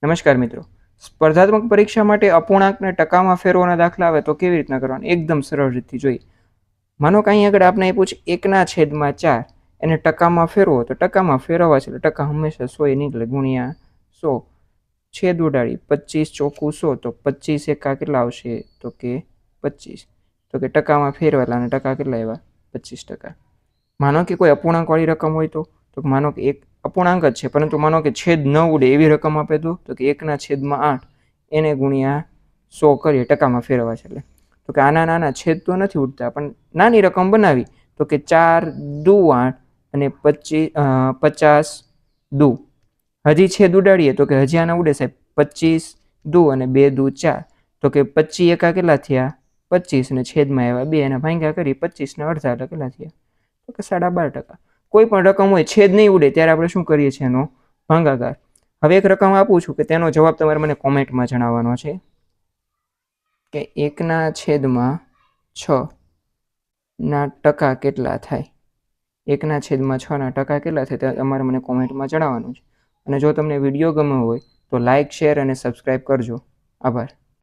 નમસ્કાર મિત્રો, સ્પર્ધાત્મક પરીક્ષા માટે અપૂર્ણાંકને ટકામાં ફેરવવાના દાખલા આવે તો કેવી રીતના કરવાના? એકદમ સરળ રીતથી જોઈએ. માનો કે અહીં આગળ આપણે આપ્યું છે 1/4, એને ટકામાં ફેરવો તો ટકામાં ફેરવવા છે એટલે ટકા હંમેશા 100 નીકળે, ગુણ્યા 100, છેદ ઉડાડી 25 ચોખ્ખું 100, તો 25 એકા કેટલા આવશે? તો કે 25. તો કે ટકામાં ફેરવેલા અને ટકા કેટલા આવ્યા? 25%. માનો કે કોઈ અપૂર્ણાંકવાળી રકમ હોય તો માનો કે એક અપૂર્ણાંક જ છે, પરંતુ માનો કે છેદ ન ઉડે એવી રકમ આપે તો કે 1/8 એને ગુણ્યા 100 કરીએ, ટકામાં ફેરવવા છે એટલે. તો કે આના નાના છેદ તો નથી ઉડતા, પણ નાની રકમ બનાવી તો કે 4 દુ 8 અને 50 દુ. હજી છેદ ઉડાડીએ તો કે હજી આના ઉડે સાહેબ, 25 દુ અને 2 દુ 4, તો કે 25 એકા કેટલા થયા? 25 અને છેદમાં આવ્યા 2 અને ભાંગ્યા કરી 25 ને અડધા એટલે કેટલા થયા? તો કે 12.5%. કોઈ પણ રકમ હોય છેદ નહીં ઉડે ત્યારે આપણે શું કરીએ છીએ? એનો ભાગાકાર. હવે એક રકમ આપું છું કે તેનો જવાબ તમારે મને કોમેન્ટમાં જણાવવાનો છે કે 1/6 ના ટકા કેટલા થાય? 1/6 ના ટકા કેટલા થાય તે તમારે મને કોમેન્ટમાં જણાવવાનું છે. અને જો તમને વિડીયો ગમ્યો હોય તો લાઇક, શેર અને સબસ્ક્રાઈબ કરજો. આભાર.